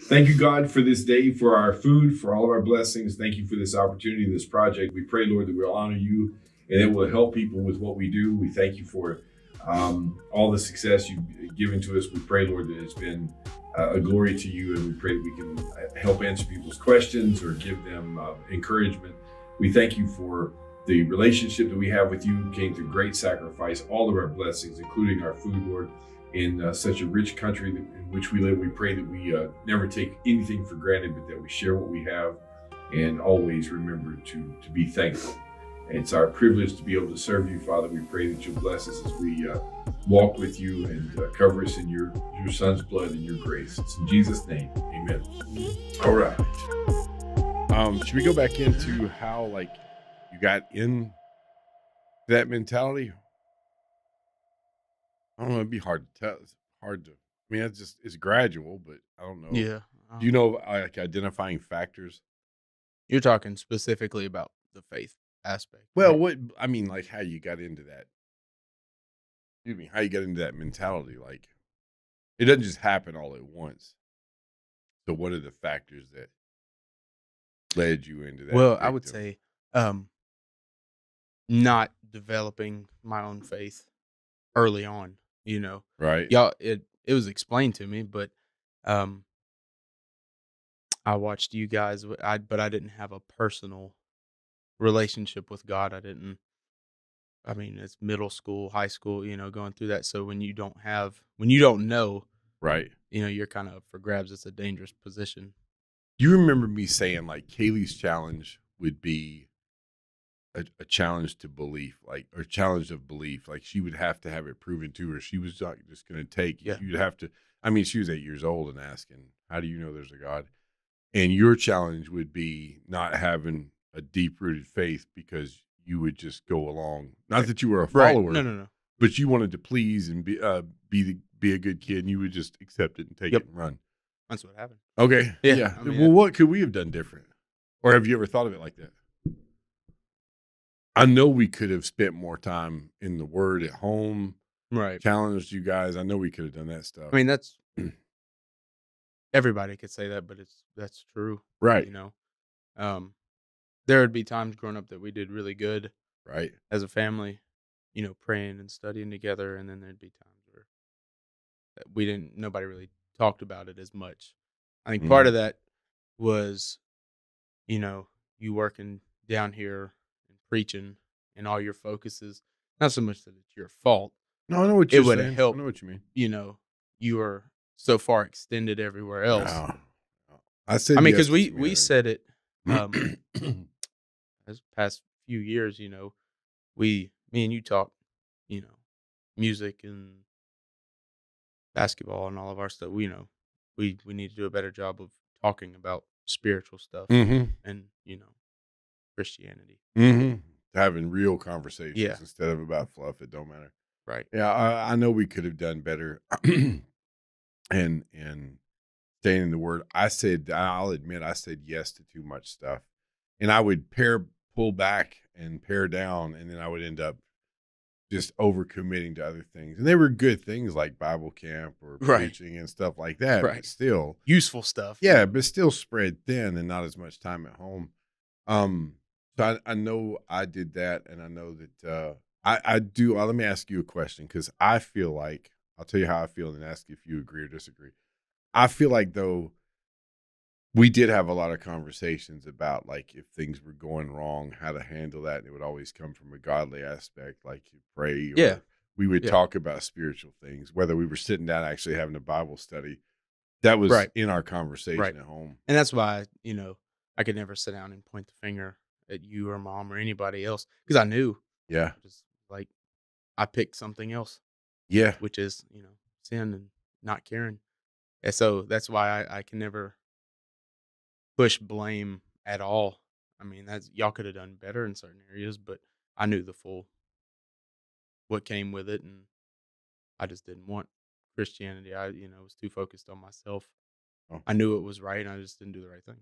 Thank you, God, for this day, for our food, for all of our blessings. Thank you for this opportunity, this project. We pray, Lord, that we'll honor you and it will help people with what we do. We thank you for all the success you've given to us. We pray, Lord, that it's been a glory to you, and we pray that we can help answer people's questions or give them encouragement. We thank you for the relationship that we have with you. Came through great sacrifice, all of our blessings, including our food, Lord. In such a rich country in which we live, we pray that we never take anything for granted, but that we share what we have and always remember to be thankful. And it's our privilege to be able to serve you, Father. We pray that you'll bless us as we walk with you and cover us in your son's blood and your grace. It's in Jesus' name, amen. All right. Should we go back into how you got in that mentality? I don't know. It'd be hard to tell. It's hard to. I mean, it's gradual, but I don't know. Yeah. Do you know identifying factors? You're talking specifically about the faith aspect. Well, right? how you got into that? Excuse me, how you got into that mentality? Like, it doesn't just happen all at once. So, what are the factors that led you into that? Well, I would say, not developing my own faith early on. Right. Y'all, it was explained to me, but I watched you guys. But I didn't have a personal relationship with God. I mean, it's middle school, high school, going through that. So when you don't know, Right. You're kind of up for grabs. It's a dangerous position. Do you remember me saying Kaylee's challenge would be a challenge to belief, or challenge of belief? Like, she would have to have it proven to her. She was not just going to take. Yeah. You'd have to. I mean, she was 8 years old and asking, "How do you know there's a God?" And your challenge would be not having a deep rooted faith because you would just go along. Not that you were a follower, right. No. but you wanted to please and be a good kid, and you would just accept it and take it and run. That's what happened. Okay. Yeah. I mean, well, what could we have done different? Or have you ever thought of it like that? I know we could have spent more time in the Word at home. Right. Challenged you guys. I know we could have done that stuff. I mean, that's everybody could say that, but that's true. Right. There would be times growing up that we did really good. Right. As a family, praying and studying together, and then there'd be times where nobody really talked about it as much. I think part of that was, you working down here and preaching, and all your focus is not so much that it's your fault. No, I know what you're saying. It would have helped. I know what you mean. You were so far extended everywhere else. No. I said, I mean, because we said it this past few years, me and you talk, music and basketball and all of our stuff. We need to do a better job of talking about spiritual stuff and Christianity. Having real conversations instead of about fluff. It don't matter. Right. Yeah, I know we could have done better. and staying in the Word. I'll admit, I said yes to too much stuff, and I would pull back and pare down, and then I would end up just overcommitting to other things. And they were good things like Bible camp or preaching and stuff like that. Right. But still useful stuff. Yeah, but still spread thin and not as much time at home. So I know I did that, and I know that I do. Let me ask you a question, because I feel like, I'll tell you how I feel and ask if you agree or disagree. I feel like, though, we did have a lot of conversations about, if things were going wrong, how to handle that. And it would always come from a godly aspect, like you pray. Or we would talk about spiritual things, whether we were sitting down actually having a Bible study. That was in our conversation at home. And that's why, I could never sit down and point the finger at you or mom or anybody else, because I knew. Yeah. Just I picked something else. Yeah. Which is, sin and not caring. And so that's why I can never push blame at all. I mean, y'all could have done better in certain areas, but I knew what came with it, and I just didn't want Christianity. I was too focused on myself. Oh. I knew it was right, and I just didn't do the right thing.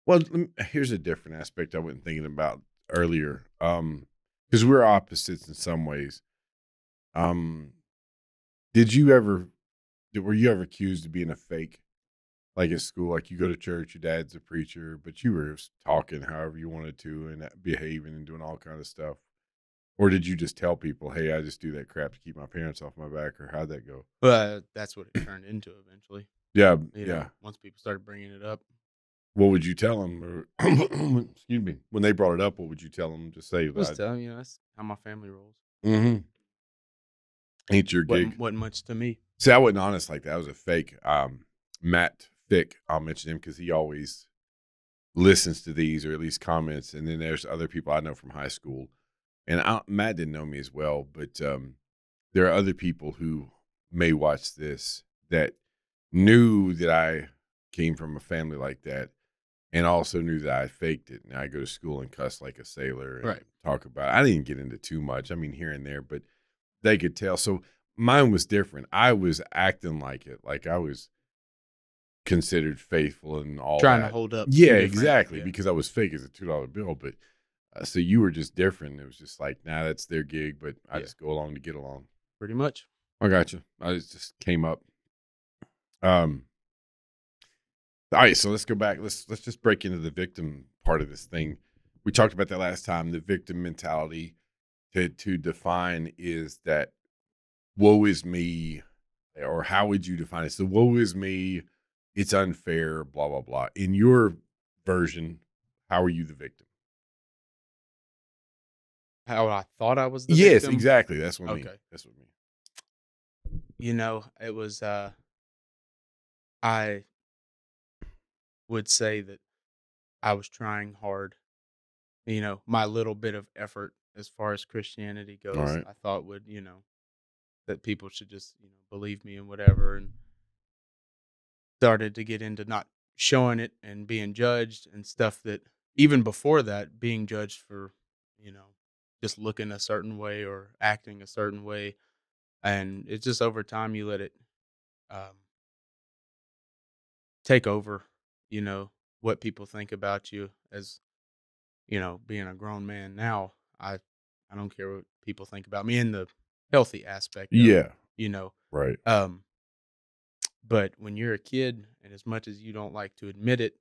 Well, here's a different aspect I wasn't thinking about earlier, because we're opposites in some ways. Were you ever accused of being a fake? like at school, like you go to church, your dad's a preacher, but you were talking however you wanted to and behaving and doing all kind of stuff? Or did you just tell people, hey, I just do that crap to keep my parents off my back? Or how'd that go? But that's what it turned into eventually. Yeah. You Yeah. know, once people started bringing it up. What would you tell them? Or, excuse me. When they brought it up, what would you tell them to say? Just tell them, that's how my family rolls. Mm-hmm. Ain't your gig. Wasn't much to me. See, I wasn't honest like that. I was a fake. Matt Fick, I'll mention him because he always listens to these or at least comments. And then there's other people I know from high school. And Matt didn't know me as well, but there are other people who may watch this that knew that I came from a family like that and also knew that I faked it. And I go to school and cuss like a sailor and talk about it. I didn't get into too much. I mean, here and there, but they could tell. So mine was different. I was acting like it. Like I was considered faithful and all trying that. to hold up. Yeah, exactly. Because I was fake as a $2 bill. But so you were just different. It was just like, nah, that's their gig, but I just go along to get along. Pretty much. I got you. I just came up. All right, so let's go back. Let's just break into the victim part of this thing. We talked about that last time. The victim mentality to define is that woe is me, or how would you define it? So woe is me, it's unfair, blah, blah, blah. In your version, how are you the victim? How I thought I was the yes, victim? Exactly. That's what I mean. Okay. That's what I mean. You know, it was I would say that I was trying hard. You know, my little bit of effort as far as Christianity goes, right. I thought would, that people should just, believe me and whatever, and started to get into not showing it and being judged and stuff that even before that, being judged for, just looking a certain way or acting a certain way. And it's just over time you let it take over, what people think about you as, being a grown man now. I don't care what people think about me in the healthy aspect of it, Right. But when you're a kid, and as much as you don't like to admit it,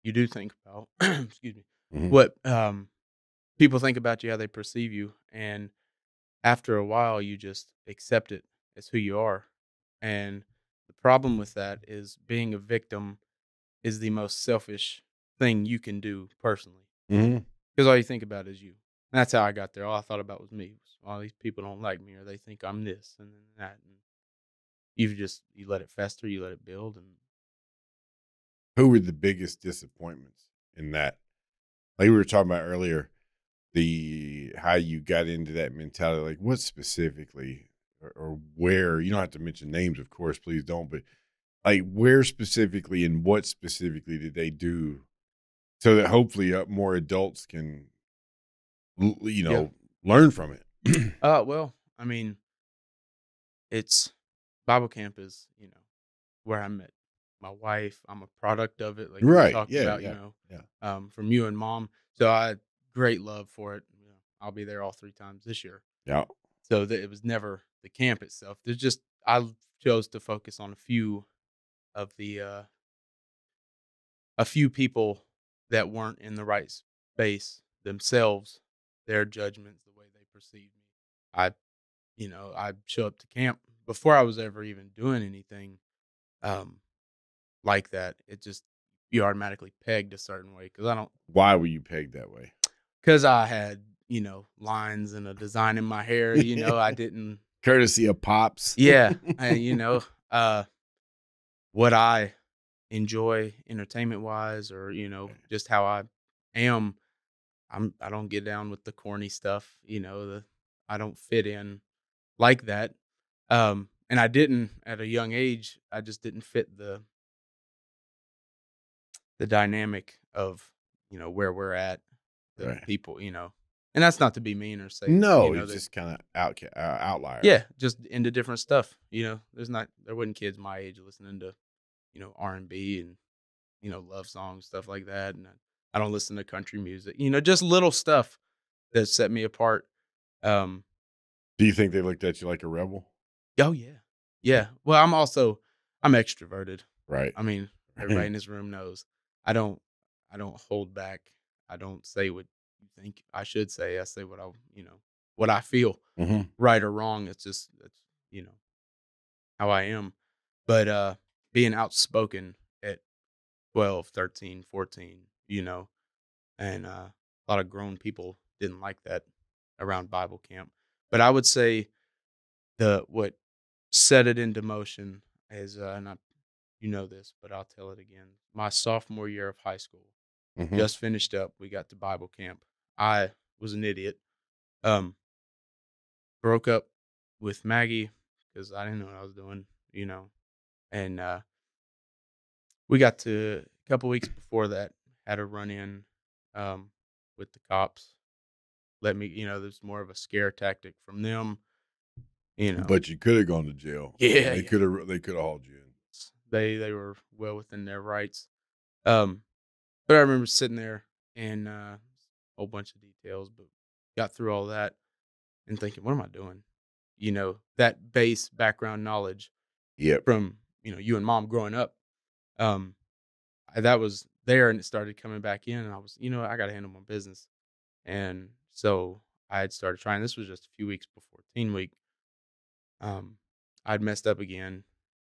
you do think about excuse me, what people think about you, how they perceive you, and after a while you just accept it as who you are. And the problem with that is being a victim is the most selfish thing you can do personally. Because all you think about is you. And that's how I got there. All I thought about was me. All these people don't like me, or they think I'm this and then that. And you let it fester, you let it build. And who were the biggest disappointments in that? Like we were talking about earlier, how you got into that mentality. Like what specifically, or where? You don't have to mention names, of course. Please don't. But like where specifically and what specifically did they do so that hopefully more adults can, learn from it? well, I mean, it's Bible camp is, where I met my wife. I'm a product of it, like we talked about, from you and Mom. So I had great love for it. I'll be there all 3 times this year. Yeah. So that it was never the camp itself. There's just I chose to focus on a few of the a few people that weren't in the right space themselves, their judgments, the way they perceive me. I show up to camp before I was ever even doing anything like that. It just you automatically pegged a certain way because I don't. Why were you pegged that way? Because I had lines and a design in my hair. I didn't courtesy of Pops. Yeah, and what I enjoy entertainment wise, or just how I am. I don't get down with the corny stuff. I don't fit in like that. And I didn't at a young age. I just didn't fit the dynamic of where we're at, the people, and that's not to be mean or say no, it's just kind of outlier. Yeah, just into different stuff. There wasn't kids my age listening to R&B and love songs, stuff like that, and I don't listen to country music. Just little stuff that set me apart. Do you think they looked at you like a rebel? Oh yeah, yeah. Well, I'm extroverted. Right. I mean, everybody in this room knows. I don't I don't hold back. I don't say what you think I should say. I say what what I feel, Hmm. right or wrong. It's just that's you know how I am. But being outspoken at 12, 13, 14, and a lot of grown people didn't like that around Bible camp. But I would say the what set it into motion is, and you know this, but I'll tell it again. My sophomore year of high school, Hmm. just finished up. We got to Bible camp. I was an idiot. Um, broke up with Maggie because I didn't know what I was doing, and we got to a couple weeks before that, had a run in um, with the cops. Let me, there's more of a scare tactic from them, you know. But you could have gone to jail. Yeah, They yeah. could have hauled you in. They were well within their rights. Um, but I remember sitting there and a whole bunch of details, but got through all that and thinking, what am I doing? That base background knowledge Yep. from, you and mom growing up. Um, that was there and it started coming back in and I was, I got to handle my business. And so I had started trying. This was just a few weeks before teen week. I'd messed up again.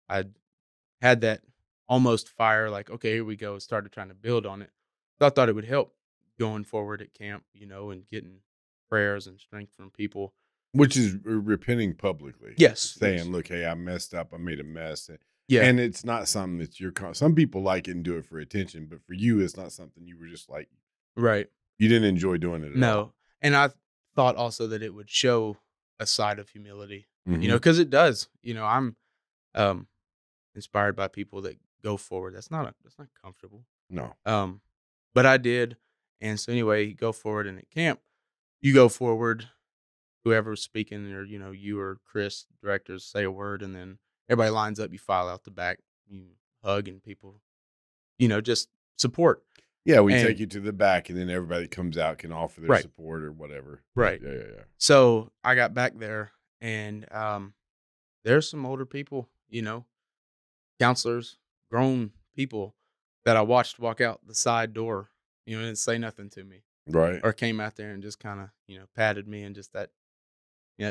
I'd had that almost fire, like, okay, here we go. Started trying to build on it. So I thought it would help going forward at camp, and getting prayers and strength from people. Which is repenting publicly. Yes. Saying, look, hey, I messed up. I made a mess. Yeah. And it's not something that some people like it and do it for attention, but for you, it's not something you were just like, Right. you didn't enjoy doing it at all. No. And I thought also that it would show a side of humility, Mhm. because it does. I'm um, inspired by people that go forward. That's not comfortable. No. But I did. And so anyway, go forward and at camp, you go forward, whoever's speaking or, you or Chris, directors say a word and then everybody lines up, you file out the back, you hug and people, just support. Yeah, we And take you to the back, and then everybody that comes out can offer their Right. support or whatever. Right. Yeah. So I got back there and there's some older people, counselors, grown people that I watched walk out the side door, and didn't say nothing to me Right. or came out there and just kind of, patted me and just that,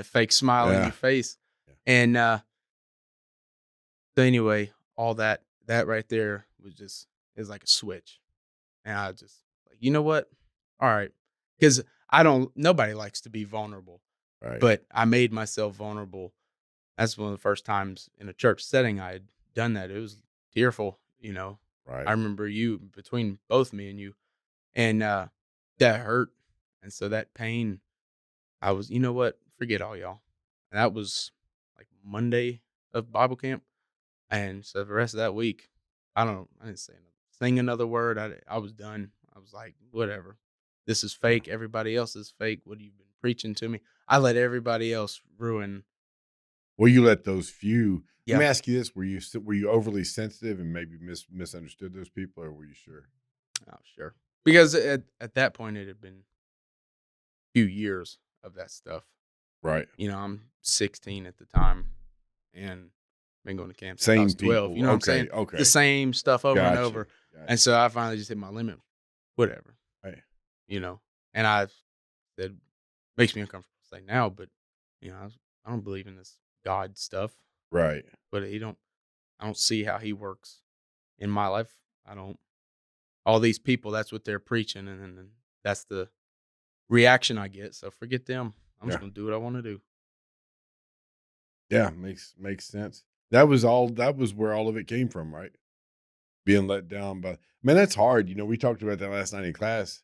fake smile on Yeah. your face. Yeah. And so anyway, all that right there is like a switch. And I just like, you know what? All right. Because nobody likes to be vulnerable, Right. but I made myself vulnerable. That's one of the first times in a church setting I had done that. It was tearful, Right. I remember between both me and you, and that hurt. And so that pain, I was, you know what? Forget all y'all. And that was like Monday of Bible camp. And so the rest of that week, I didn't sing another word. I was done. I was like, whatever. This is fake. Everybody else is fake. What have you been preaching to me? I let everybody else ruin. Well, you let those few. Yeah. Let me ask you this: were you overly sensitive and maybe misunderstood those people, or were you sure? Oh, sure. Because at that point, it had been a few years of that stuff. Right. I'm 16 at the time and been going to camp since I Same was 12. people. You know what I'm saying? Okay. The same stuff over and Gotcha. over. And so I finally just hit my limit. Whatever. Right. And I said, makes me uncomfortable to say now, but I don't believe in this God stuff. Right. But I don't see how he works in my life. All these people, that's what they're preaching. And then that's the reaction I get. So forget them. I'm just going to do what I want to do. Yeah. Makes sense. That was where all of it came from, right? Being let down by, man, that's hard. We talked about that last night in class.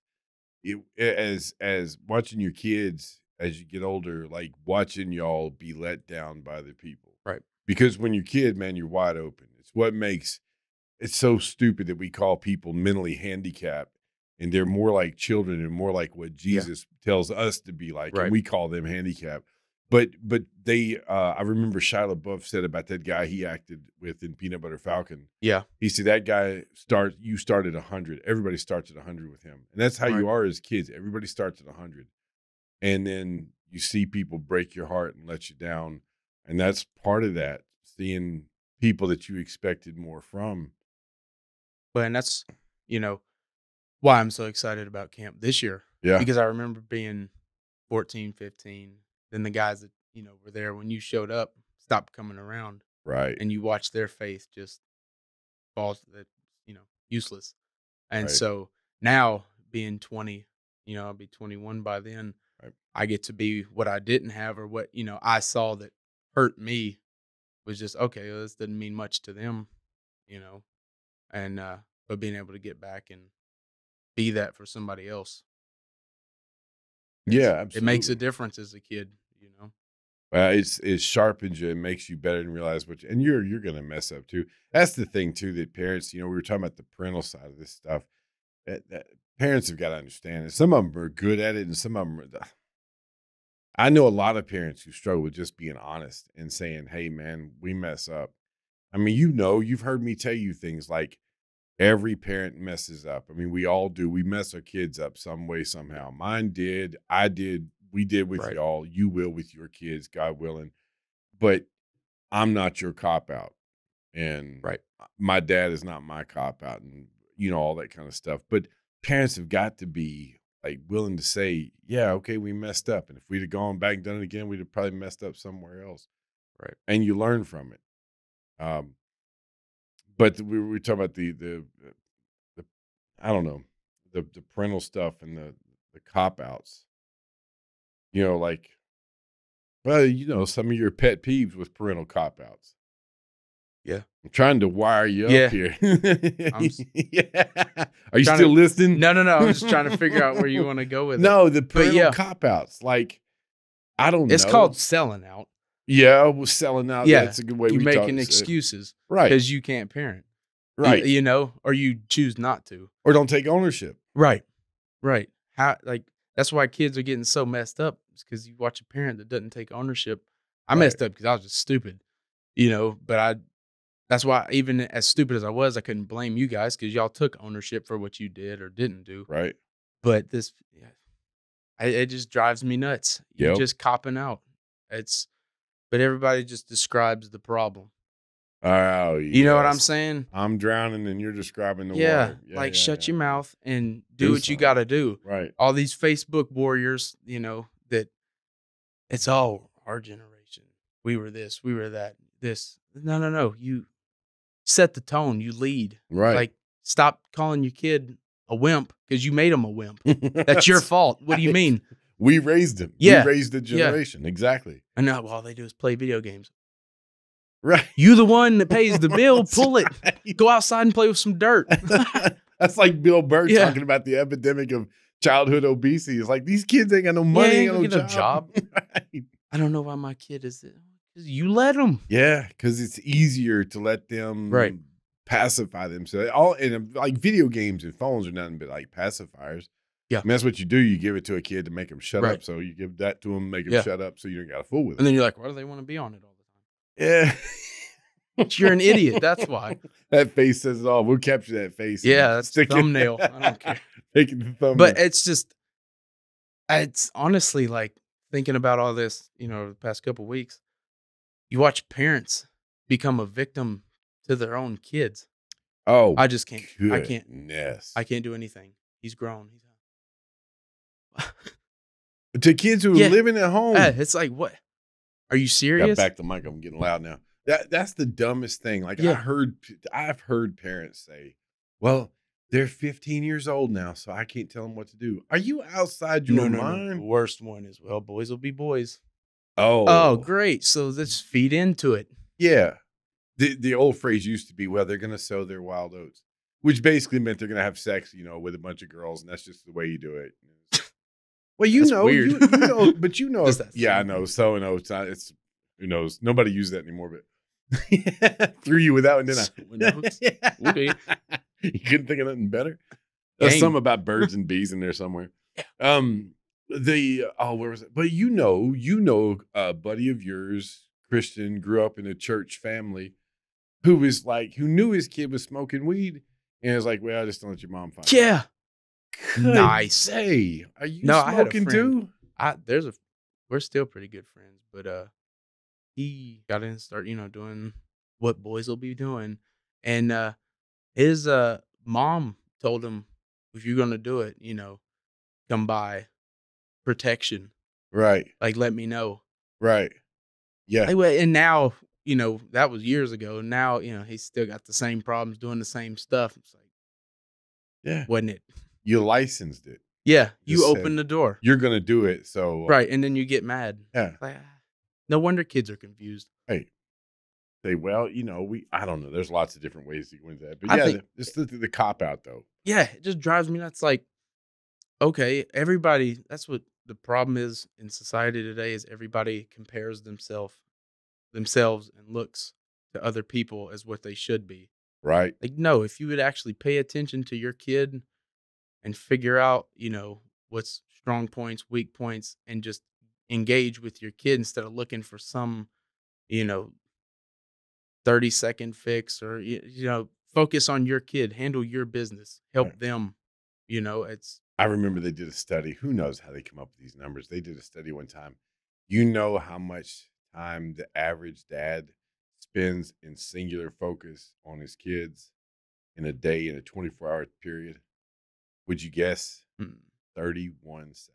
As watching your kids as you get older, like watching y'all be let down by the people. Right. Because when you're a kid, man, you're wide open. It's so stupid that we call people mentally handicapped and they're more like children and more like what Jesus tells us to be like. Right. And we call them handicapped. But they, I remember Shia LaBeouf said about that guy he acted with in Peanut Butter Falcon. Yeah. He said that guy you start at 100. Everybody starts at 100 with him. And that's how you are as kids. Everybody starts at 100. And then you see people break your heart and let you down. And that's part of that, seeing people that you expected more from. But and that's, you know, why I'm so excited about camp this year. Yeah. Because I remember being 14, 15, then the guys that, you know, were there when you showed up stopped coming around, Right. and you watched their faith just fall to the, you know, useless. And Right. so now being 20, you know, I'll be 21 by then. Right. I get to be what I didn't have, or what, you know, I saw that hurt me was just, okay, well, this didn't mean much to them, you know, and, but being able to get back and be that for somebody else. Yeah, It makes a absolutely. difference as a kid, you know? It sharpens you. It makes you better and realize what and you're gonna mess up too. That's the thing too that parents, we were talking about the parental side of this stuff. That parents have got to understand it. Some of them are good at it, and some of them are. I know a lot of parents who struggle with just being honest and saying, "Hey, man, we mess up." I mean, you've heard me tell you things like every parent messes up. I mean, we all do. We mess our kids up some way, somehow. Mine did. I did. We did with Right. y'all. You will with your kids, God willing. But I'm not your cop out, and Right. my dad is not my cop out, and all that kind of stuff. But parents have got to be like willing to say, yeah, okay, we messed up, and if we'd have gone back and done it again, we'd have probably messed up somewhere else, Right. and you learn from it. But we were talking about the I don't know, the parental stuff and the cop outs. Like, well, some of your pet peeves with parental cop outs. Yeah. I'm trying to wire you Yeah. up here. Yeah. Are you Trying still to- listening? No. I'm just trying to figure out where you want to go with it. No, the parental yeah. cop outs. Like, I don't know. It's called selling out. Yeah, we're selling out. Yeah. That's a good way. You're we making talk, excuses. right? Because you can't parent. Right. You know, or you choose not to. Or don't take ownership. Right. How, like, that's why kids are getting so messed up. It's because you watch a parent that doesn't take ownership. I messed up because I was just stupid, but that's why, even as stupid as I was, I couldn't blame you guys because y'all took ownership for what you did or didn't do. Right. But it just drives me nuts. You're Yep. just copping out. But everybody just describes the problem. Oh, You know what I'm yes. saying? I'm drowning and you're describing the Yeah, water. shut your mouth and Do do what you something. got to do. Right. All these Facebook warriors, that it's all our generation. We were this, we were that, this. No. You set the tone. You lead. Right. Like, stop calling your kid a wimp because you made him a wimp. That's your fault. What do you mean? We raised him. Yeah. We raised the generation. Exactly. I know. All they do is play video games. Right. You the one that pays the bill. Pull it. Right. Go outside and play with some dirt. That's like Bill Burr Yeah. talking about the epidemic of childhood obesity. It's like, these kids ain't got no money, Yeah, ain't got ain't no gonna get no job. Right. I don't know why my kid is this. Because you let them. Yeah, because it's easier to let them Right. pacify themselves. All and like video games and phones are nothing but like pacifiers. Yeah. I mean, that's what you do. You give it to a kid to make them shut Right. up. So you give that to them, make them Yeah. shut up, so you don't got to fool with And them. then you're like, why do they want to be on it all the time? Yeah. You're an idiot. That's why. That face says it all. We'll capture that face. Yeah, and that's stick it- thumbnail. I don't care. Make it the thumbnail. But it's honestly like thinking about all this, the past couple weeks. You watch parents become a victim to their own kids. oh, I just can't. I can't. Goodness. I can't do anything. He's grown. To kids who Yeah. are living at home. It's like, what? Are you Got serious? back the mic. I'm getting loud now. That's the dumbest thing. Like, Yeah. I've heard parents say, "Well, they're 15 years old now, so I can't tell them what to do." Are you outside your No. The mind? worst one is, well, boys will be boys. Oh, Oh, great. So let's feed into it. yeah. The old phrase used to be, "Well, they're going to sow their wild oats," which basically meant they're going to have sex, with a bunch of girls, and that's just the way you do it. Well, That's weird. you know, but Does that yeah, I sound know. Sowing oats, it's who knows? Nobody uses that anymore, but threw you with that one, didn't I? Sowing oats? Okay. You couldn't think of nothing better. There's Game. something about birds and bees in there somewhere. Yeah. Where was it? But a buddy of yours, Christian, grew up in a church family who knew his kid was smoking weed, and was like, "Well, just don't let your mom find out." Yeah. Good Nice. day. Are you No, I had a smoking friend. too? We're still pretty good friends, but he got in and started, doing what boys will be doing. And his mom told him, if you're gonna do it, come by protection. Right. Like, let me know. Right. Yeah. Anyway, and now, that was years ago. Now, he's still got the same problems doing the same stuff. It's like, Yeah. wasn't it? You licensed it. Yeah, you Just said, open the door. You're going to do it. So, Right, and then you get mad. yeah. Like, no wonder kids are confused. Hey, say, well, I don't know. There's lots of different ways to go into that. But I yeah, think- just the cop out, though. Yeah, it just drives me nuts. Like, okay, everybody, that's what the problem is in society today, is everybody compares themselves and looks to other people as what they should be. Right. Like, no, if you would actually pay attention to your kid and figure out, what's strong points, weak points, and just engage with your kid instead of looking for some, 30-second fix, or, focus on your kid, handle your business, help Right. them, it's. I remember they did a study. Who knows how they come up with these numbers? They did a study one time. You know how much time the average dad spends in singular focus on his kids in a day, in a 24-hour period? Would you guess? 31 seconds.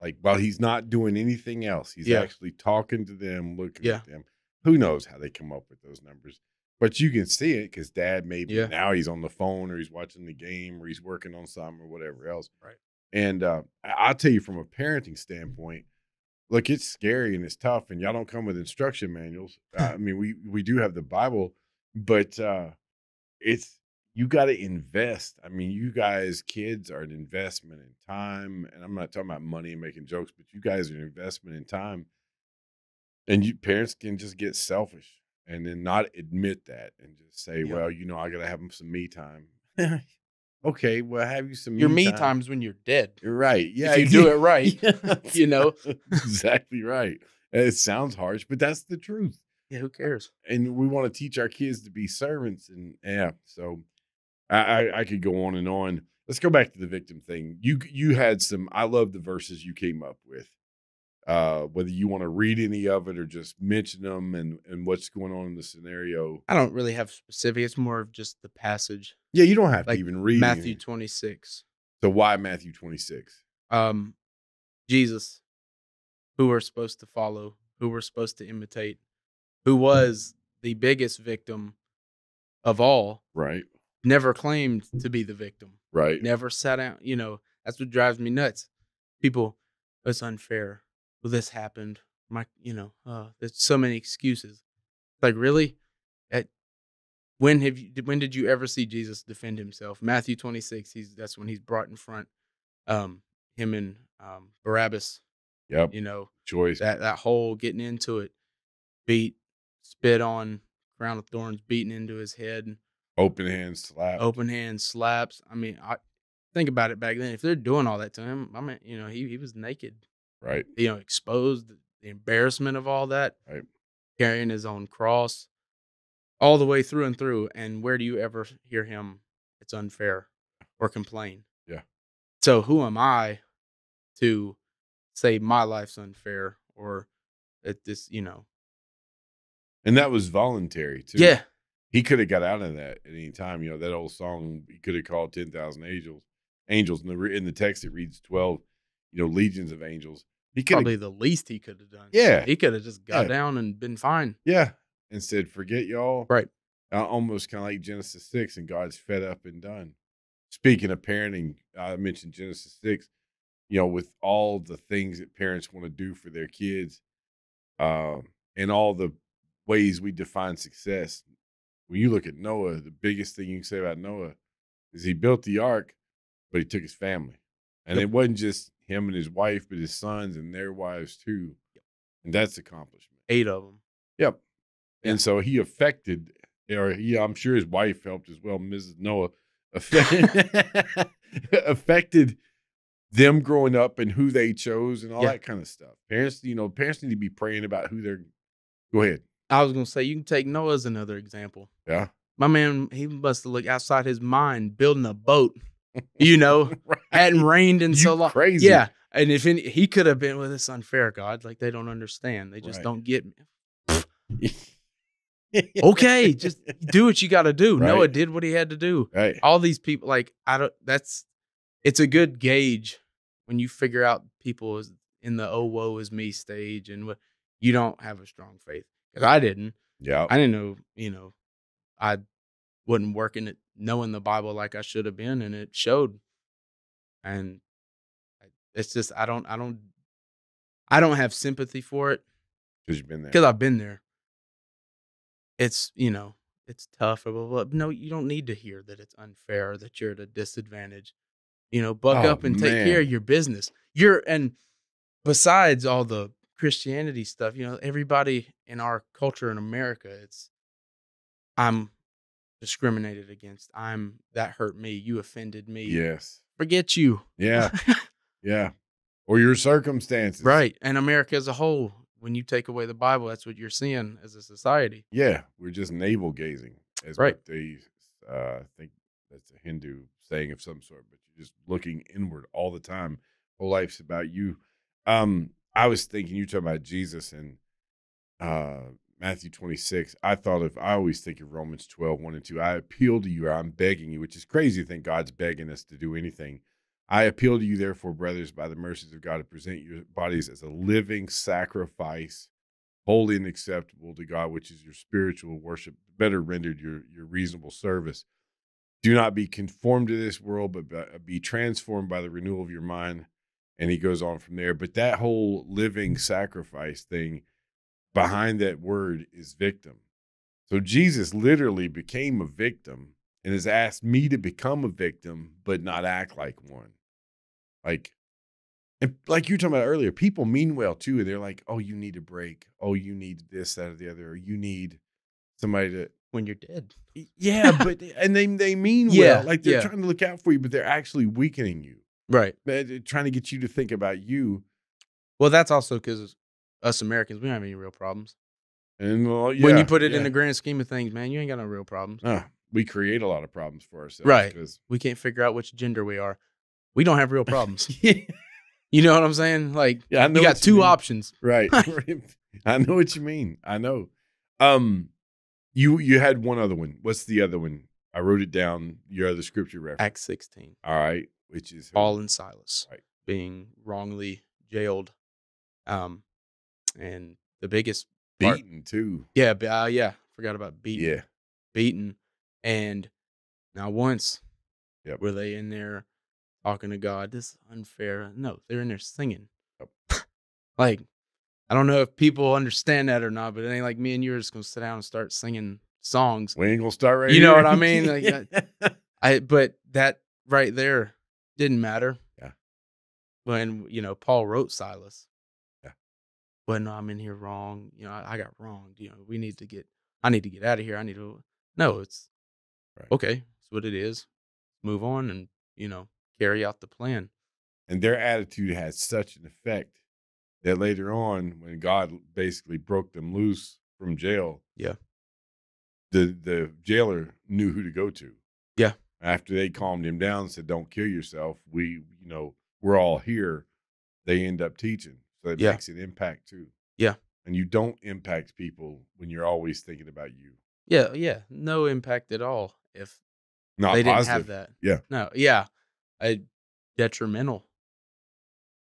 Like, while he's not doing anything else, he's actually talking to them, looking at them. Who knows how they come up with those numbers? But you can see it because dad maybe now he's on the phone, or he's watching the game, or he's working on something, or whatever else. Right. And I'll tell you, from a parenting standpoint, look, it's scary and it's tough, and y'all don't come with instruction manuals. I mean, we do have the Bible, but you got to invest. I mean, you guys, kids, are an investment in time, and I'm not talking about money and making jokes, but you guys are an investment in time. And you parents can just get selfish and then not admit that and just say, well, I got to have some me time. Okay, well, have you some Your me me time. time's when you're dead. You're right. Yeah. If you do it right, Exactly right. It sounds harsh, but that's the truth. Yeah, who cares? And we want to teach our kids to be servants. And so I could go on and on. Let's go back to the victim thing. You had some, I love the verses you came up with. Whether you want to read any of it or just mention them and what's going on in the scenario. I don't really have specific. It's more of just the passage. Yeah, you don't have to even read Matthew anything. 26. So why Matthew 26? Jesus, who we're supposed to follow, who we're supposed to imitate, who was the biggest victim of all. Right. Never claimed to be the victim. Right. Never sat down. That's what drives me nuts. People, it's unfair. Well, this happened. There's so many excuses. Like, really? When did you ever see Jesus defend himself? Matthew 26. That's when he's brought in front. Him and Barabbas. Yep. Choice. That whole getting into it, beat, spit on, crown of thorns, beaten into his head. Open hand slaps. I mean, I think about it back then. If they're doing all that to him, I mean, he was naked. Right. Exposed, the embarrassment of all that. Right. Carrying his own cross all the way through and through. And where do you ever hear him, it's unfair, or complain? Yeah. So who am I to say my life's unfair, or that this, And that was voluntary too. Yeah. He could have got out of that at any time. That old song, he could have called 10,000 angels. In the text, it reads 12, legions of angels. He could probably the least he could have done. Yeah. He could have just got down and been fine. Yeah. And said, forget y'all. Right. Almost kind of like Genesis 6, and God's fed up and done. Speaking of parenting, I mentioned Genesis 6, with all the things that parents want to do for their kids, and all the ways we define success. When you look at Noah, the biggest thing you can say about Noah is he built the ark, but he took his family. And it wasn't just him and his wife, but his sons and their wives too. And that's accomplishment. 8 of them. Yep. And so he affected, I'm sure his wife helped as well, Mrs. Noah, affected them growing up and who they chose and all that kind of stuff. Parents need to be praying about who they're. Go ahead. I was going to say, you can take Noah as another example. Yeah. My man, he must have looked outside his mind building a boat, right. Hadn't rained in so long. Crazy. Yeah. And if he could have been with this unfair, God, like they don't understand. They just don't get me. Okay, just do what you got to do. Right. Noah did what he had to do. Right. All these people, like, it's a good gauge when you figure out people is in the oh woe is me stage and what you don't have a strong faith. Because I didn't. Yeah. I didn't know, I wasn't working at knowing the Bible like I should have been, and it showed. And it's just I don't have sympathy for it Because you've been there. because I've been there. It's it's tough or blah, blah, blah. No, you don't need to hear that it's unfair or that you're at a disadvantage. Buck up and take care of your business. And besides all the Christianity stuff, everybody in our culture in America, I'm discriminated against. That hurt me. You offended me. Yes. Forget you. Yeah. Yeah. Or your circumstances. Right. And America as a whole, when you take away the Bible, that's what you're seeing as a society. Yeah. We're just navel gazing, as Right. what they think that's a Hindu saying of some sort, but you're just looking inward all the time. Whole life's about you. I was thinking, you talking about Jesus and Matthew 26. I always think of Romans 12, 1 and 2. I appeal to you, or I'm begging you, which is crazy to think God's begging us to do anything. I appeal to you, therefore, brothers, by the mercies of God, to present your bodies as a living sacrifice, holy and acceptable to God, which is your spiritual worship, better rendered your reasonable service. Do not be conformed to this world, but be transformed by the renewal of your mind. And he goes on from there. But that whole living sacrifice thing, behind that word is victim. So Jesus literally became a victim and has asked me to become a victim, but not act like one. And like you were talking about earlier, people mean well too. And they're like, oh, you need a break. Oh, you need this, that, or the other. Or you need somebody to. When you're dead. Yeah, but and they mean well. Like they're trying to look out for you, but they're actually weakening you. Right. They're trying to get you to think about you. Well, that's also because us Americans, we don't have any real problems. And when you put it in the grand scheme of things, man, you ain't got no real problems. We create a lot of problems for ourselves. Right. We can't figure out which gender we are. We don't have real problems. You know what I'm saying? Like, I know you got two options. Right. I know what you mean. I know. You had one other one. What's the other one? I wrote it down. Your other scripture reference. Acts 16. All right. Which is Paul and Silas being wrongly jailed. And the biggest beaten too. Yeah. Forgot about beaten. Yeah. Beaten. And now once were they in there talking to God, this is unfair. No, they're in there singing. Yep. Like, I don't know if people understand that or not, but it ain't like me and you are just gonna sit down and start singing songs. We ain't gonna start right You here. know what I mean? Like, but that right there didn't matter. Yeah. When Paul wrote Silas. Yeah. Well, no, I'm in here wrong. I got wronged. I need to get out of here. No, it's okay. That's what it is. Move on and carry out the plan. And their attitude had such an effect that later on, when God basically broke them loose from jail, the jailer knew who to go to. Yeah. After they calmed him down and said, "Don't kill yourself. We're all here." They end up teaching, so it makes an impact too. Yeah. And you don't impact people when you're always thinking about you. Yeah. No impact at all if not they positive. Didn't have that. Yeah. No. Yeah. Detrimental.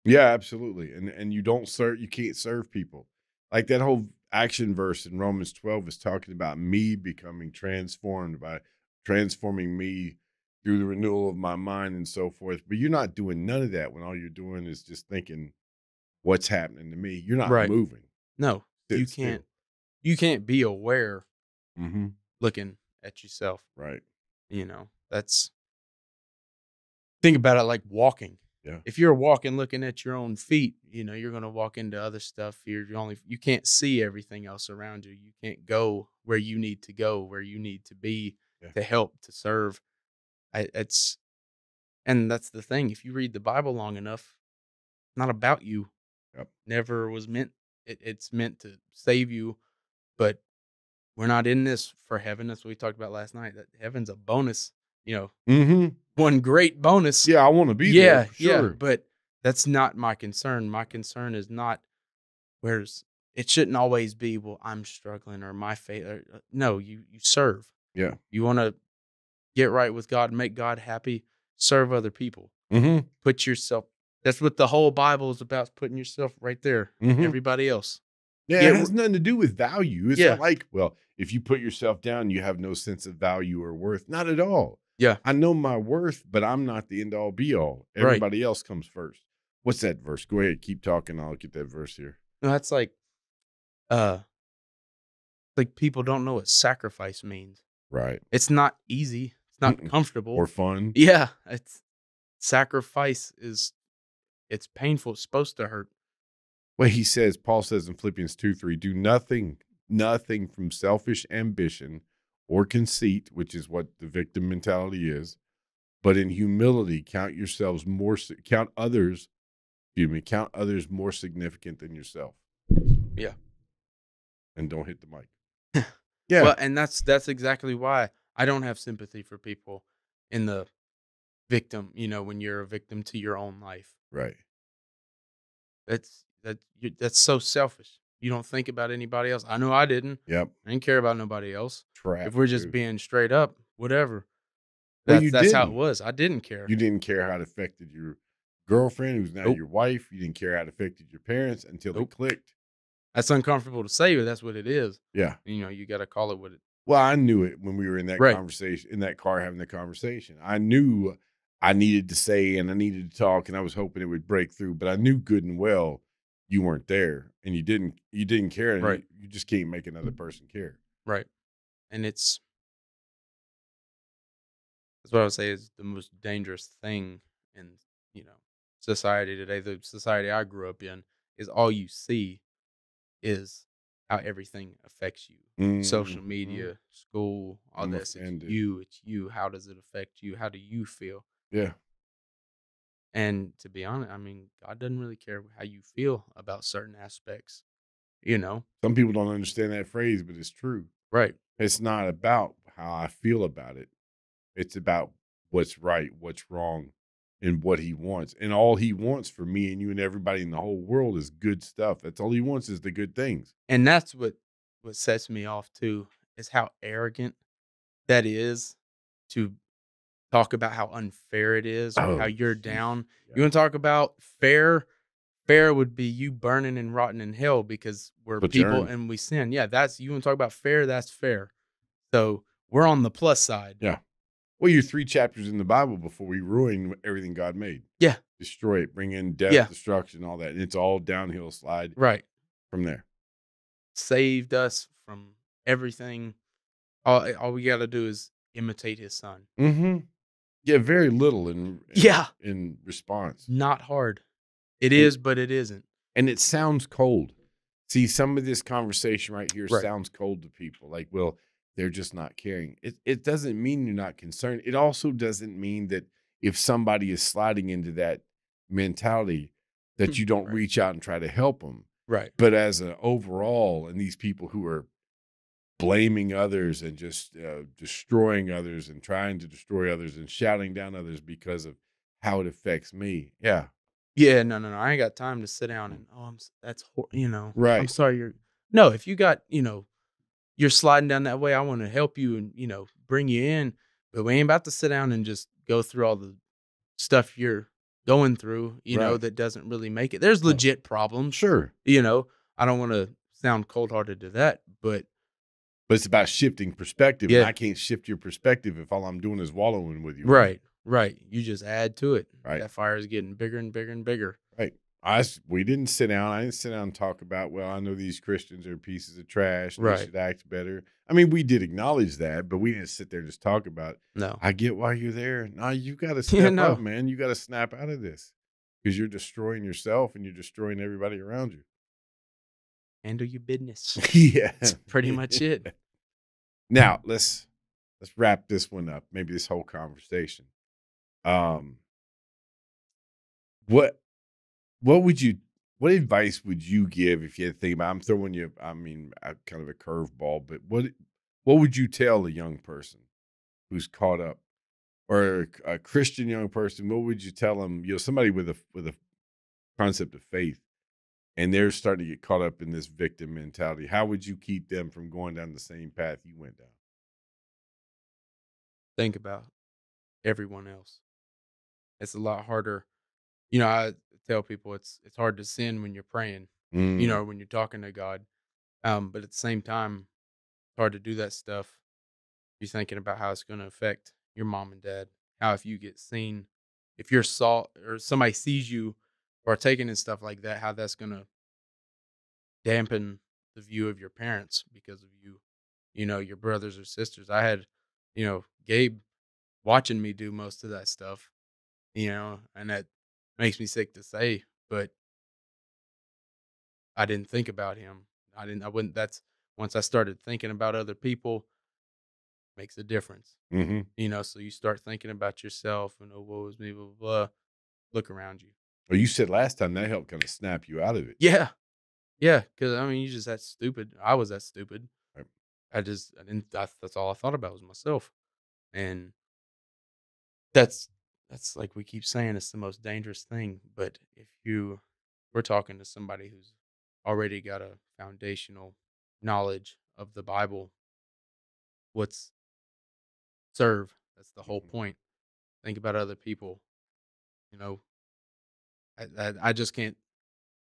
Yeah, absolutely. And you can't serve people. Like that whole action verse in Romans 12 is talking about me becoming transformed by transforming me through the renewal of my mind and so forth. But you're not doing none of that when all you're doing is just thinking, what's happening to me? You're not moving. No, you can't. You can't be aware looking at yourself. Right. Think about it like walking. Yeah. If you're walking looking at your own feet, you're going to walk into other stuff. You can't see everything else around you. You can't go where you need to go, where you need to be to help, to serve. And that's the thing. If you read the Bible long enough, it's not about you. Yep. Never was meant. It's meant to save you, but we're not in this for heaven. That's what we talked about last night. That heaven's a bonus. One great bonus. Yeah, I want to be there. Sure. Yeah, but that's not my concern. My concern is not where's it shouldn't always be, well, I'm struggling or my faith. No, you serve. Yeah. You want to get right with God, make God happy, serve other people. Mm-hmm. Put yourself. That's what the whole Bible is about. Putting yourself right there. Mm-hmm. Everybody else. Yeah, it has nothing to do with value. It's Yeah. not like, well, if you put yourself down, you have no sense of value or worth. Not at all. Yeah. I know my worth, but I'm not the end all be all. Right. Everybody else comes first. What's that verse? Go ahead, keep talking. I'll get that verse here. No, that's like people don't know what sacrifice means. Right. It's not easy. It's not comfortable or fun. Yeah, it's sacrifice it's painful. It's supposed to hurt. Well, Paul says in Philippians 2:3, do nothing from selfish ambition or conceit, which is what the victim mentality is, but in humility count others more significant than yourself. Yeah. And don't hit the mic. Yeah. Well, and that's exactly why I don't have sympathy for people in the victim, when you're a victim to your own life. Right. That's so selfish. You don't think about anybody else. I know I didn't. Yep. I didn't care about nobody else. Trapped, if we're just being straight up, whatever. That's how it was. I didn't care. You didn't care how it affected your girlfriend, who's now Nope. your wife. You didn't care how it affected your parents until Nope. it clicked. That's uncomfortable to say, but that's what it is. Yeah. You got to call it what it. Well, I knew it when we were in that conversation, in that car having the conversation. I knew I needed to say and I needed to talk, and I was hoping it would break through. But I knew good and well you weren't there, and you didn't care, and Right. you just can't make another person care. Right, and that's what I would say is the most dangerous thing in society today. The society I grew up in is all you see is how everything affects you. Social media, school, all this. It's you. How does it affect you? How do you feel? Yeah. And to be honest, I mean, God doesn't really care how you feel about certain aspects, Some people don't understand that phrase, but it's true. Right. It's not about how I feel about it. It's about what's right, what's wrong, and what he wants. And all he wants for me and you and everybody in the whole world is good stuff. That's all he wants is the good things. And that's what sets me off too, is how arrogant that is to talk about how unfair it is or how you're down. Yeah. You want to talk about fair? Fair would be you burning and rotting in hell because we're people and we sin. Yeah, you want to talk about fair? That's fair. So we're on the plus side. Yeah. Well, you're 3 chapters in the Bible before we ruin everything God made. Yeah. Destroy it, bring in death, destruction, all that. And it's all downhill slide from there. Saved us from everything. All we got to do is imitate his son. Mm-hmm. Yeah, very little in response. Not hard. It is, but it isn't. And it sounds cold. See, some of this conversation right here sounds cold to people. Like, well, they're just not caring. It doesn't mean you're not concerned. It also doesn't mean that if somebody is sliding into that mentality that you don't reach out and try to help them. Right. But as an overall, and these people who are blaming others and just destroying others and trying to destroy others and shouting down others because of how it affects me. Yeah. Yeah, no. I ain't got time to sit down and right. I'm sorry if you got, you're sliding down that way, I want to help you and, bring you in, but we ain't about to sit down and just go through all the stuff you're going through, that doesn't really make it. There's legit problems. Sure. I don't want to sound cold-hearted to that, but it's about shifting perspective. Yeah. And I can't shift your perspective if all I'm doing is wallowing with you. Right. You just add to it. Right. That fire is getting bigger and bigger and bigger. Right. We didn't sit down. I didn't sit down and talk about, well, I know these Christians are pieces of trash. And they should act better. I mean, we did acknowledge that, but we didn't sit there and just talk about it. No. I get why you're there. No, you got to step up, man. You got to snap out of this because you're destroying yourself and you're destroying everybody around you. Handle your business. Yeah. That's pretty much it. Now, let's wrap this one up. Maybe this whole conversation. What advice would you give if you had to think about? I'm throwing you, kind of a curveball, but what would you tell a young person who's caught up, or a Christian young person? What would you tell them? Somebody with a concept of faith, and they're starting to get caught up in this victim mentality. How would you keep them from going down the same path you went down? Think about everyone else. It's a lot harder. I tell people it's hard to sin when you're praying, Mm, when you're talking to God. But at the same time, it's hard to do that stuff. You're thinking about how it's going to affect your mom and dad. How if you get seen, if you're salt or somebody sees you partaking in stuff like that, how that's going to dampen the view of your parents because of you, your brothers or sisters. I had, Gabe watching me do most of that stuff, and that makes me sick to say, but I didn't think about him. I wouldn't, that's once I started thinking about other people, makes a difference. mhm. So you start thinking about yourself and, oh, woe is me, blah, blah, blah. Look around you. Well, you said last time that helped kinda snap you out of it. Yeah. Yeah. Cause you just that stupid. I was that stupid. Right. I didn't, that's all I thought about was myself. And that's, like we keep saying, it's the most dangerous thing. But if we're talking to somebody who's already got a foundational knowledge of the Bible, what's serve? That's the whole Mhm. point. Think about other people. You know, I just can't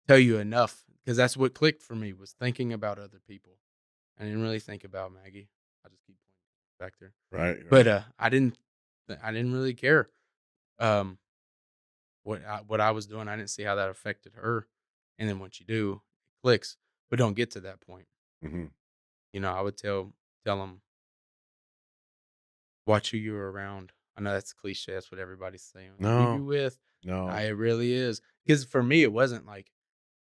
tell you enough because that's what clicked for me was thinking about other people. I didn't really think about Maggie. I just keep pointing back there, Right, right. but I didn't really care um, what I was doing. I didn't see how that affected her, and then once you do, it clicks. But don't get to that point. Mhm. I would tell them watch who you're around. I know that's cliche. That's what everybody's saying. Who you No, with? no. It really is. Because for me, it wasn't like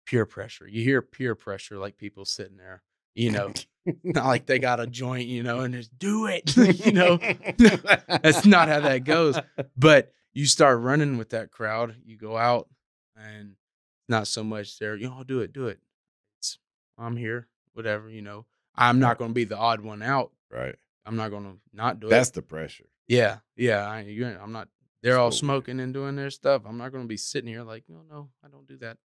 peer pressure. You hear peer pressure, like people sitting there, not like they got a joint, and just do it, That's not how that goes. But you start running with that crowd, you go out, and not so much there, do it, do it. It's, I'm here, whatever. I'm Right, not going to be the odd one out. right. I'm not going to not do it. That's the pressure. Yeah, yeah. I'm not. They're That's all what we smoking and doing their stuff. I'm not going to be sitting here like, no, no, I don't do that.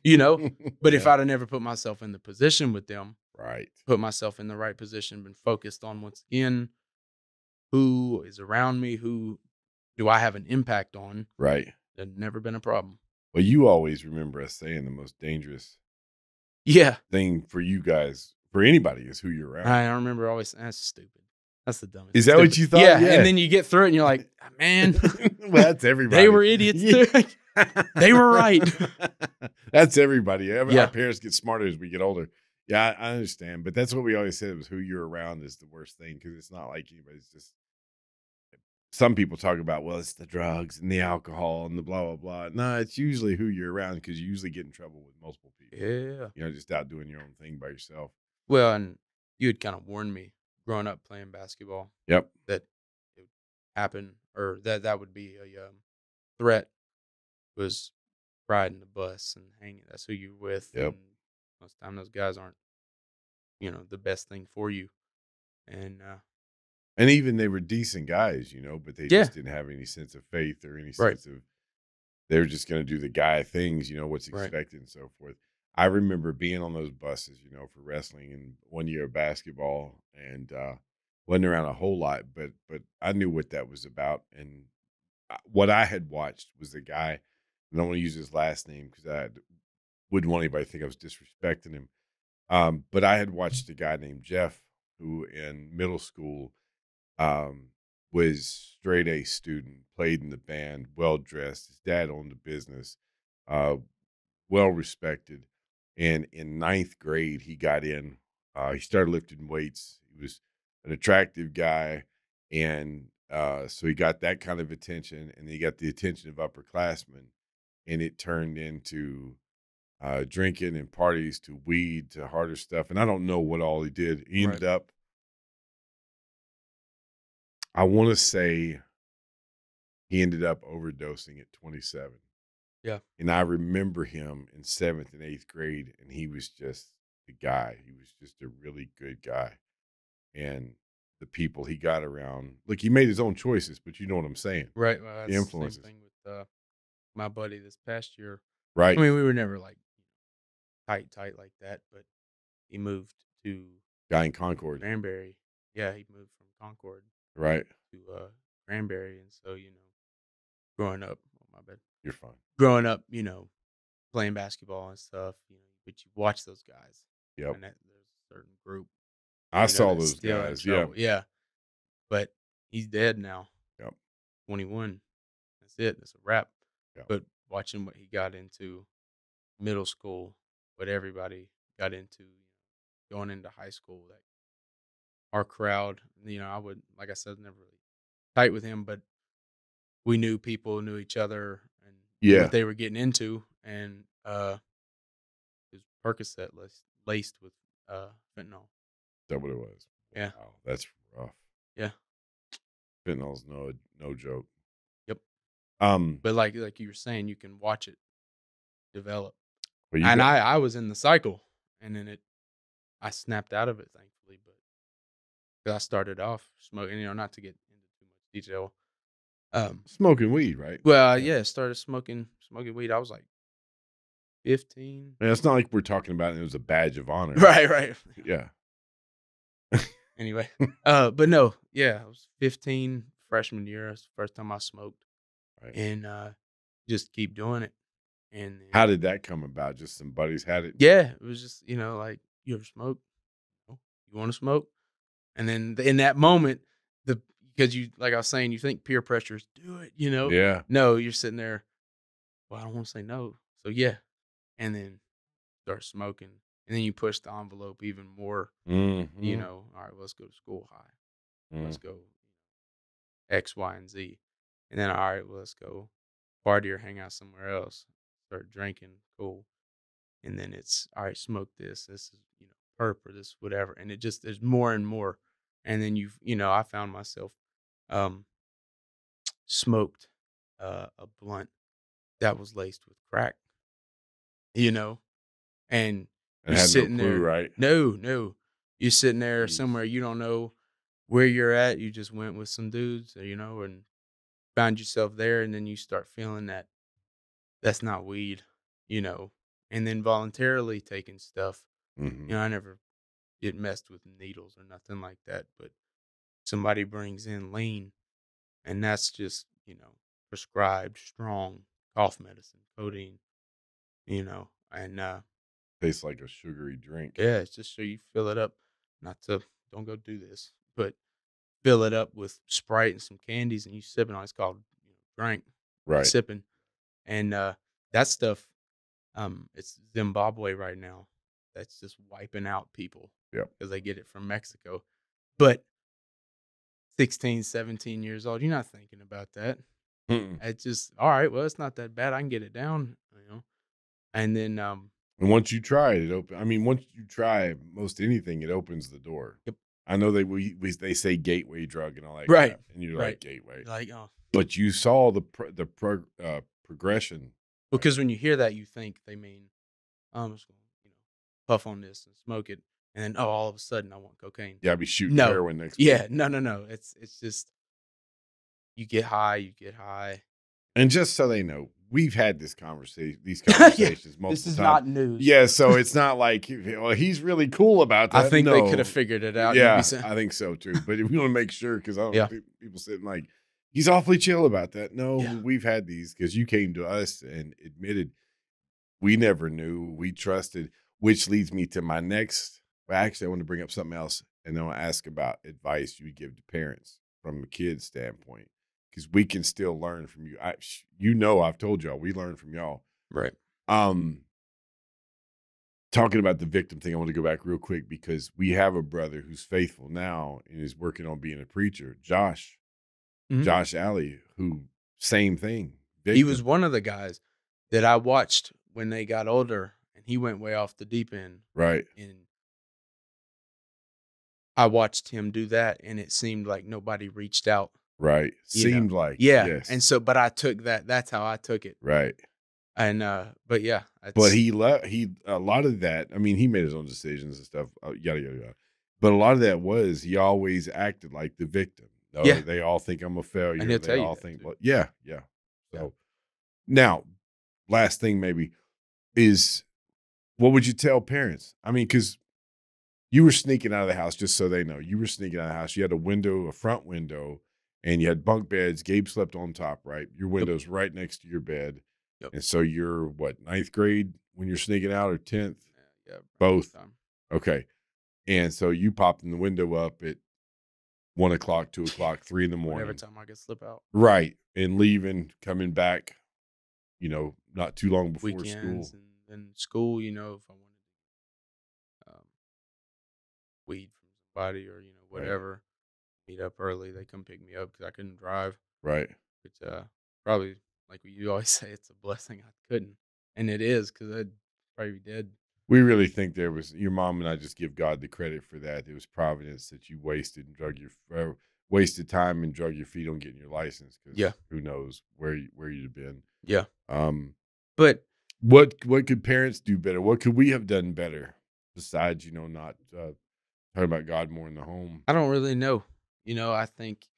you know. But if Yeah, I'd have never put myself in the position with them, right. put myself in the right position, been focused on once again who is around me, who do I have an impact on, Right. there's never been a problem. Well, you always remember us saying the most dangerous Yeah, thing for you guys, for anybody, is who you're around. I remember always that's stupid. That's the dumbest. Is that what you thought? Yeah, Yeah. and then you get through it and you're like, "Ah, man, Well, that's everybody. they were idiots. Yeah. Too. They were right. That's everybody. Yeah. Our parents get smarter as we get older. Yeah, I understand. But that's what we always said was who you're around is the worst thing because it's not like anybody's just. Some people talk about, well, it's the drugs and the alcohol and the blah, blah, blah. No, it's usually who you're around because you usually get in trouble with multiple people. Yeah. Just out doing your own thing by yourself. Well, and you had kind of warned me growing up playing basketball Yep. that it would happen or that would be a threat was riding the bus and hanging. That's who you're with. Yep. And most of the time those guys aren't, the best thing for you. And And even they were decent guys, but they yeah, just didn't have any sense of faith or any right, sense of they were just going to do the guy things, what's right, expected and so forth. I remember being on those buses, for wrestling and 1 year of basketball and wasn't around a whole lot, but I knew what that was about. And what I had watched was a guy, and I don't want to use his last name because wouldn't want anybody to think I was disrespecting him. But I had watched a guy named Jeff who in middle school um, was straight A student, played in the band, well dressed. His dad owned a business, uh, well respected. And in ninth grade, he got in. He started lifting weights. He was an attractive guy, and so he got that kind of attention, and he got the attention of upperclassmen, and it turned into drinking and parties to weed to harder stuff. And I don't know what all he did. He right. ended up, I want to say, he ended up overdosing at 27. Yeah, And I remember him in 7th and 8th grade, and he was just the guy. He was just a really good guy. And the people he got around, look, he made his own choices, but you know what I'm saying. right. Well, The that's the same influences. thing with my buddy this past year. I Right. mean, we were never like tight like that, but he moved to Guy in Concord, Granbury. Yeah, he moved from Concord right? to Granbury, and so growing up, oh, my bad, You're fine. growing up, playing basketball and stuff, but you watch those guys, Yep. and there's a certain group, I saw that's those still in guys. Yeah. trouble. Yeah, but he's dead now. Yep. 21. That's it. That's a wrap. Yep. But watching what he got into middle school, what everybody got into, going into high school, that our crowd, I would, like I said, never really tight with him, but we knew people, knew each other, and knew Yeah. what they were getting into, and it was Percocet laced with fentanyl. That what it was. Yeah. Wow, that's rough. Yeah. Fentanyl's no joke. Yep. Um, But like you were saying, you can watch it develop. but you And got, I was in the cycle, and then I snapped out of it, thankfully, but 'cause I started off smoking, not to get into too much detail. smoking weed, right? Well, yeah, started smoking weed. I was like 15. Man, it's not like we're talking about it was a badge of honor. Right. Yeah. Anyway, but no, yeah, I was 15, freshman year. That's the first time I smoked, Right. and just keep doing it. And then, How did that come about? Just some buddies had it. yeah, it was just like, you ever smoke? No. You want to smoke? And then in that moment, because you, like I was saying, you think peer pressure is do it, Yeah. No, you're sitting there. Well, I don't want to say no, so yeah, and then start smoking, and then you push the envelope even more. Mm-hmm. All right, well, let's go to school high. Let's go X, Y, and Z, and then all right, well, let's go party or hang out somewhere else. Start drinking, cool, and then it's all right. Smoke this. This is perp or this whatever, and it just there's more and more, and then I found myself smoked a blunt that was laced with crack, and And you're had sitting no clue, there. right? No, you're sitting there Jeez. somewhere you don't know where you're at. You just went with some dudes, and found yourself there, and then you start feeling that that's not weed, and then voluntarily taking stuff. Mm-hmm. I never get messed with needles or nothing like that, but somebody brings in lean, and that's just prescribed strong cough medicine, codeine, and Tastes like a sugary drink. yeah, it's just so you fill it up. Don't go do this, but fill it up with Sprite and some candies, and you sipping on it. It's called drink, Right. sipping, and that stuff. It's Zimbabwe right now. That's just wiping out people. Yep. Because they get it from Mexico. But 16, 17 years old, you're not thinking about that. Mm-mm. It's just all right. Well, it's not that bad. I can get it down, And then And once you try it, once you try most anything, it opens the door. Yep. I know they say gateway drug and all that, Right, crap, and you're right. like gateway, like oh, but you saw the progression. because when you hear that, you think they mean I'm just gonna puff on this and smoke it, and then all of a sudden I want cocaine. Yeah, I'll be shooting No. heroin next. Yeah, no. It's just you get high, And just so they know, we've had these conversations multiple This is times. not news. Yeah, so it's not like he's really cool about that. I think they No. could have figured it out. Yeah, I think so too. But we want to make sure because I don't know people sitting like he's awfully chill about that. No, we've had these because you came to us and admitted we never knew, we trusted, which leads me to my next. Well, actually, I want to bring up something else, and then I'll ask about advice you would give to parents from a kid's standpoint. Because we can still learn from you. I've told y'all, we learn from y'all. Right. Talking about the victim thing, I want to go back real quick because we have a brother who's faithful now and is working on being a preacher, Josh Alley, who same thing. Victim. He was one of the guys that I watched when they got older, and he went way off the deep end. Right. And I watched him do that, and it seemed like nobody reached out. Right. Seemed like. Yeah. Yes. And so, but I took that. That's how I took it. Right. And, but yeah. But a lot of that, he made his own decisions and stuff, yada, yada, yada. But a lot of that was he always acted like the victim. Yeah. They all think I'm a failure. And he'll they tell you all that, think, too. yeah. So now, last thing maybe is what would you tell parents? I mean, because you were sneaking out of the house, just so they know. You were sneaking out of the house. You had a window, a front window, and you had bunk beds. Gabe slept on top, right? Your Yep. window's right next to your bed. Yep. And so you're what, ninth grade when you're sneaking out, or 10th? Yeah. Both. Time. Okay. And so you popped in the window up at 1 o'clock, 2 o'clock, 3 in the Whatever morning. time I could slip out. Right. And leaving, coming back, not too long before Weekends school. and then school, if I wanted weed from somebody or Right. whatever, meet up early. They come pick me up because I couldn't drive. Right. Which probably, like you always say, it's a blessing I couldn't, and it is because I'd probably be dead. We really think there was, your mom and I just give God the credit for that. It was providence that you wasted time and drug your feet on getting your license, because Yeah. who knows where you'd have been. Yeah. But what could parents do better? What could we have done better besides, not talking about God more in the home? I don't really know. I think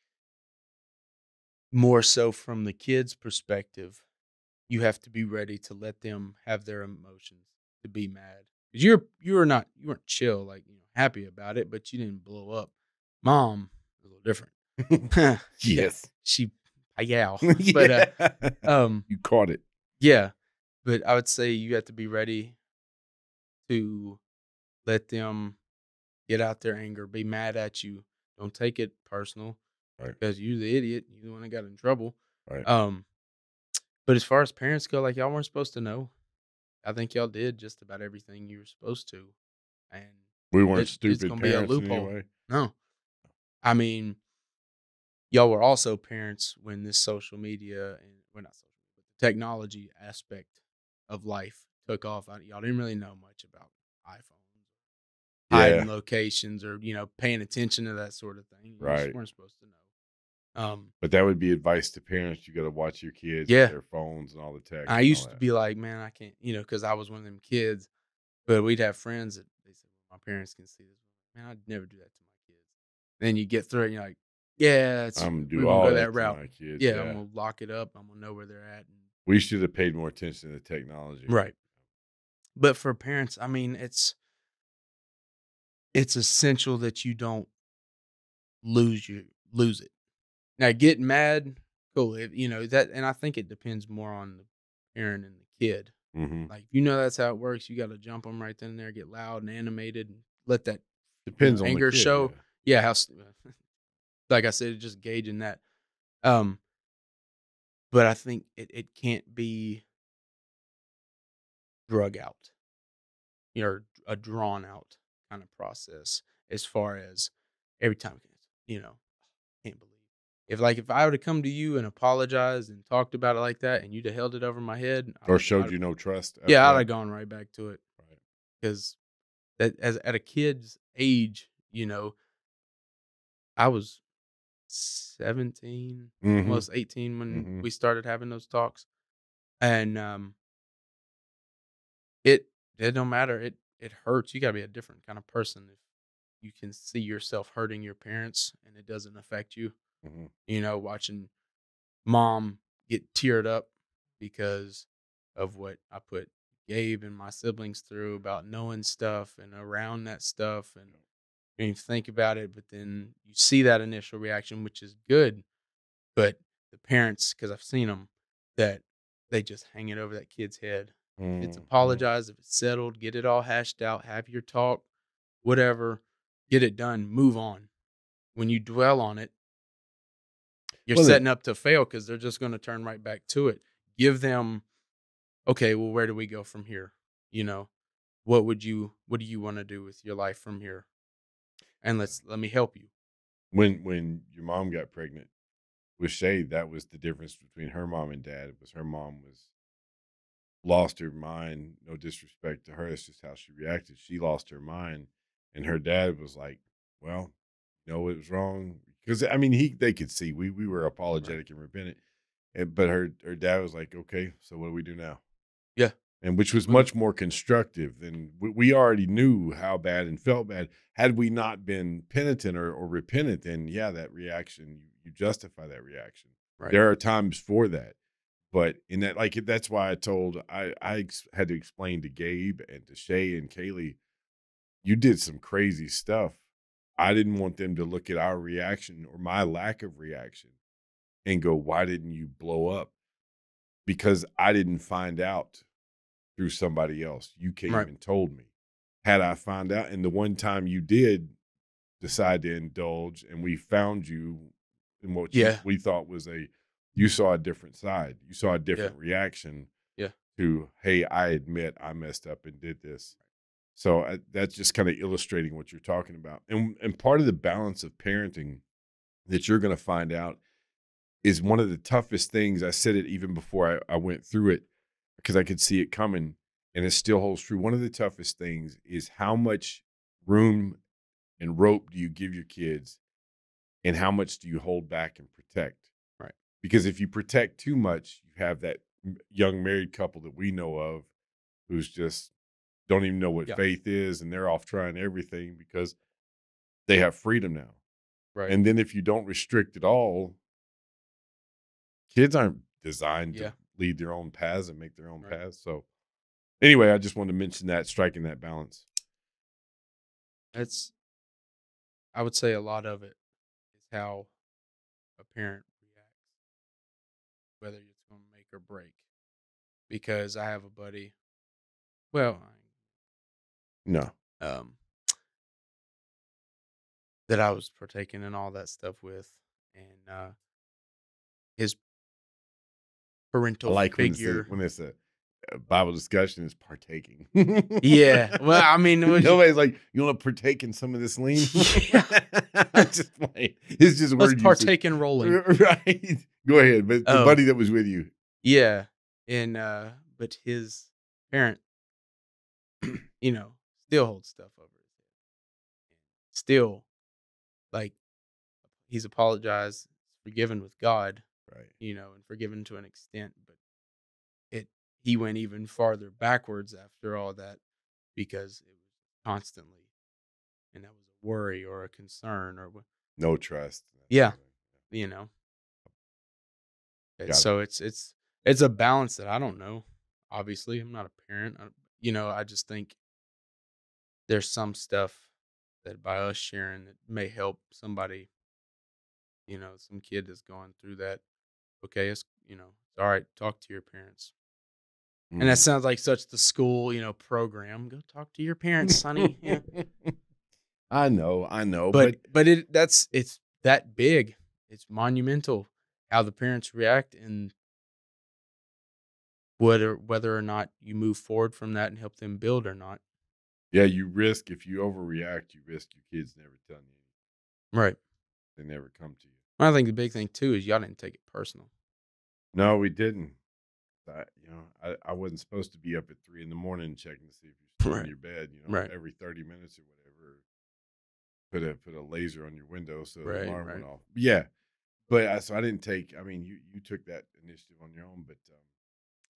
more so from the kids' perspective, you have to be ready to let them have their emotions, to be mad. 'Cause you weren't chill, like, happy about it, but you didn't blow up. Mom was a little different. Yeah, Yes. she yeah. Yeah. But You caught it. yeah. But I would say you have to be ready to let them get out their anger, be mad at you. Don't take it personal Right. because you're the idiot. You're the one that got in trouble. Right. But as far as parents go, like, y'all weren't supposed to know. I think y'all did just about everything you were supposed to, and We weren't it's stupid gonna be a parents in any loophole. way. No, I mean, y'all were also parents when this social media and well, not social, but the technology aspect of life took off. Y'all didn't really know much about iPhones, hiding Yeah. locations, or paying attention to that sort of thing. You just Right. weren't supposed to know. But that would be advice to parents. You got to watch your kids with Yeah, their phones and all the text I and all used to that. be like, man, I can't, because I was one of them kids. But we'd have friends that they said, well, my parents can see this. Man, I'd never do that to my kids. Then you get through it and you're like, yeah, I'm gonna we're do going to all go that that to route. my kids. Yeah, I'm Yeah. going to lock it up. I'm going to know where they're at. We should have paid more attention to the technology. Right. But for parents, I mean, it's essential that you don't lose it. Now, getting mad, cool. That, and I think it depends more on the parent and the kid. Mm-hmm. Like, that's how it works. You got to jump them right then and there, get loud and animated, and let that Depends on the anger kid. show. Yeah, how like I said, just gauging that. But I think it can't be drug out, or a drawn out kind of process as far as every time, can't believe. If I would have come to you and apologized and talked about it like that, and you'd have held it over my head, Or showed you no trust after yeah, I'd that. have gone right back to it. Right. Because at a kid's age, I was 17, Mm-hmm. almost 18 when Mm-hmm. we started having those talks. And it don't matter. It hurts. You gotta be a different kind of person if you can see yourself hurting your parents and it doesn't affect you. Mm-hmm. Watching mom get teared up because of what I put Gabe and my siblings through about knowing stuff and around that stuff, and you think about it, but then you see that initial reaction, which is good. But the parents, because I've seen them, that they just hang it over that kid's head. If it's Mm-hmm. apologized, if it's settled, get it all hashed out, have your talk, whatever, get it done, move on. When you dwell on it, you're Well, setting up to fail because they're just going to turn right back to it. Give them, okay, well, where do we go from here? What do you want to do with your life from here? And let me help you. when your mom got pregnant with Shay, that was the difference between her mom and dad. It was her mom was lost her mind. No disrespect to her, it's just how she reacted. She lost her mind, and her dad was like, "Well, it was wrong." Because I mean, they could see we were Right. apologetic and repentant, but her dad was like, "Okay, so what do we do now?" Yeah. And which was Well, much more constructive than we already knew how bad and felt bad. Had we not been penitent or repentant, then yeah, that reaction, you justify that reaction. right. There are times for that. But in that, like, that's why I had to explain to Gabe and to Shay and Kaylee, you did some crazy stuff. I didn't want them to look at our reaction or my lack of reaction and go, why didn't you blow up? Because I didn't find out through somebody else. You came Right. and told me. Had I found out, and the one time you did decide to indulge and we found you in what Yeah. we thought was you saw a different side. You saw a Yeah. different reaction Yeah. to, hey, I admit I messed up and did this. So that's just kind of illustrating what you're talking about. And part of the balance of parenting that you're going to find out is one of the toughest things. I said it even before I went through it because I could see it coming, and it still holds true. One of the toughest things is how much room and rope do you give your kids, and how much do you hold back and protect? Right. Because if you protect too much, you have that young married couple that we know of who's just don't even know what Yeah. faith is, and they're off trying everything because they have freedom now. Right. And then if you don't restrict at all, kids aren't designed to Yeah. lead their own paths and make their own Right. paths. So anyway, I just wanted to mention that, striking that balance. I would say a lot of it is how a parent reacts, whether it's going to make or break. Because I have a buddy, well, No. um, that I was partaking in all that stuff with, and his I parental like figure. when it's a Bible discussion is partaking. Yeah. Well, I mean, Nobody's like, you want to partake in some of this lean? yeah. I'm just playing. It's just Let's word usage. partake in rolling. Right. Go ahead. But the Oh, buddy that was with you. yeah. And but his parent, still holds stuff over his head. Still, like, he's apologized, forgiven with God, Right. and forgiven to an extent, but he went even farther backwards after all that because it was constantly, and that was a worry or a concern No trust. yeah, you know. Got it. So it's a balance that I don't know. Obviously, I'm not a parent. I just think there's some stuff that by us sharing that may help somebody, some kid that's going through that. Okay, it's all right. Talk to your parents. And that Mm. sounds like such the school, program. Go talk to your parents, sonny. Yeah. I know, but But it's that big. It's monumental how the parents react and whether or not you move forward from that and help them build or not. yeah, if you overreact, you risk your kids never telling you anything. Right. They never come to you. I think the big thing too is y'all didn't take it personal. No, we didn't. I wasn't supposed to be up at 3 a.m. checking to see if you're still in Right. your bed, Right. every 30 minutes or whatever. Put a laser on your window so the Right. alarm Right. went off. Yeah. But so I didn't take, I mean, you took that initiative on your own, but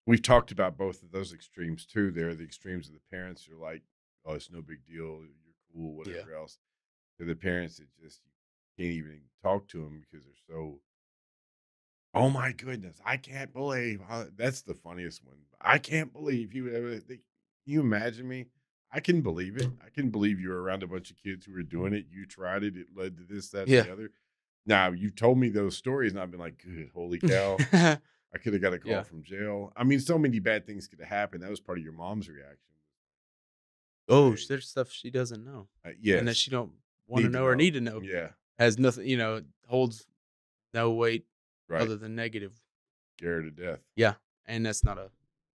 we've talked about both of those extremes too. They're the extremes of the parents who are like, oh, it's no big deal. You're cool, Yeah. whatever else. To the parents that just, you can't even talk to them because they're so, oh my goodness, I can't believe that's the funniest one. I can't believe you ever. Can you imagine me? I can believe it. I can believe you were around a bunch of kids who were doing it. You tried it. It led to this, that, and Yeah. the other. Now you told me those stories, and I've been like, good, holy cow! I could have got a call Yeah. from jail. I mean, so many bad things could have happened. That was part of your mom's reaction. Oh, Hey, there's stuff she doesn't know, and that yes, she don't want to need to know or know. need to know. Yeah, Has nothing, holds no weight right. other than negative. Scared to death. Yeah, and that's not a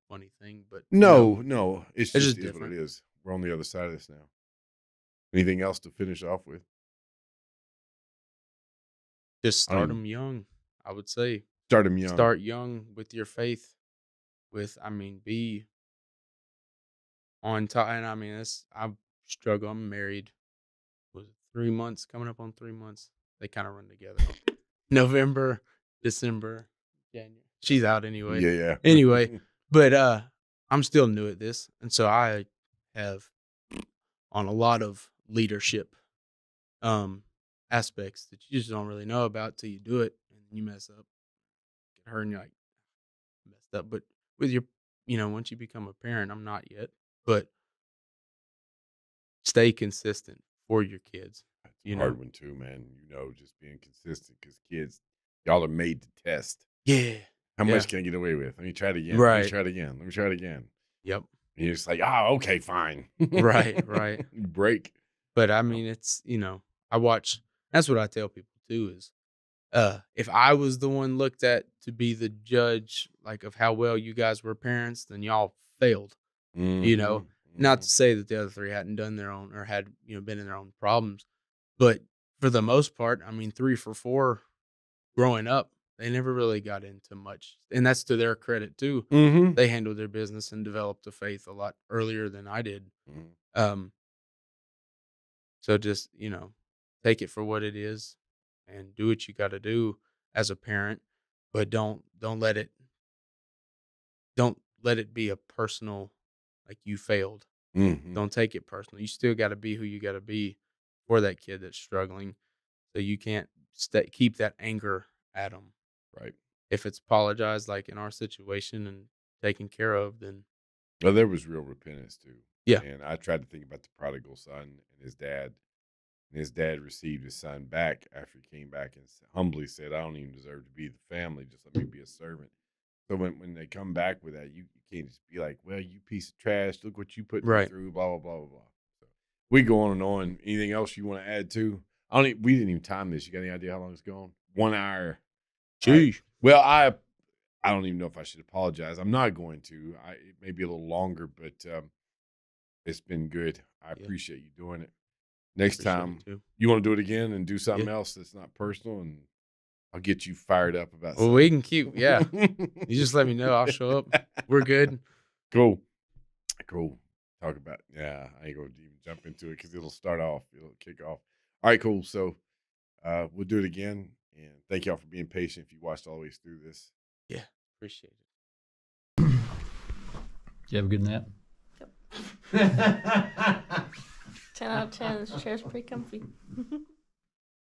funny thing, but No, it's it's just just is what it different. is. We're on the other side of this now. Anything else to finish off with? Just I don't start even them young. I would say start them young. start young with your faith. Be on top. And I mean, I struggle. I'm married. Was it 3 months? Coming up on 3 months. They kind of run together. November, December, January. She's out anyway. Yeah. Anyway, but I'm still new at this, and so I have on a lot of leadership aspects that you just don't really know about till you do it, and you mess up, get hurt, and you're like, messed up. But with your, once you become a parent, I'm not yet, but stay consistent for your kids. That's a hard one too, man. Just being consistent because kids, y'all are made to test. Yeah. How much can I get away with? Let me try it again. Right. Let me try it again. Let me try it again. Yep. And you're just like, okay, fine. Right. Break. But I mean, it's, I watch, that's what I tell people too is, if I was the one looked at to be the judge, like of how well you guys were parents, then y'all failed, Mm-hmm. not to say that the other three hadn't done their own or had, been in their own problems, but for the most part, I mean, 3 for 4 growing up, they never really got into much. And that's to their credit too. Mm-hmm. They handled their business and developed a faith a lot earlier than I did. Mm-hmm. So just, take it for what it is and do what you got to do as a parent, but don't let it be a personal, like you failed. Mm-hmm. Don't take it personal. You still got to be who you got to be for that kid that's struggling. So you can't keep that anger at them. Right. If it's apologized, like in our situation, and taken care of, then Well, there was real repentance too. Yeah. And I tried to think about the prodigal son and his dad. And his dad received his son back after he came back and humbly said, I don't even deserve to be the family. Just let me be a servant. So when they come back with that, you can't just be like, well, you piece of trash. Look what you put me Right. through, blah, blah, blah, blah, blah. So we go on and on. Anything else you want to add to? We didn't even time this. You got any idea how long it's going? 1 hour. Gee. Right. Well, I don't even know if I should apologize. I'm not going to. It may be a little longer, but it's been good. I appreciate you doing it. Next time, you want to do it again and do something else that's not personal, and I'll get you fired up about something. Well, we can keep, You just let me know. I'll show up. We're good. Cool. Talk about, I ain't going to even jump into it because it'll start off. It'll kick off. All right, cool. So we'll do it again. And thank y'all for being patient if you watched all the way through this. Yeah, appreciate it. You have a good nap? Yep. 10 out of 10. This chair's pretty comfy.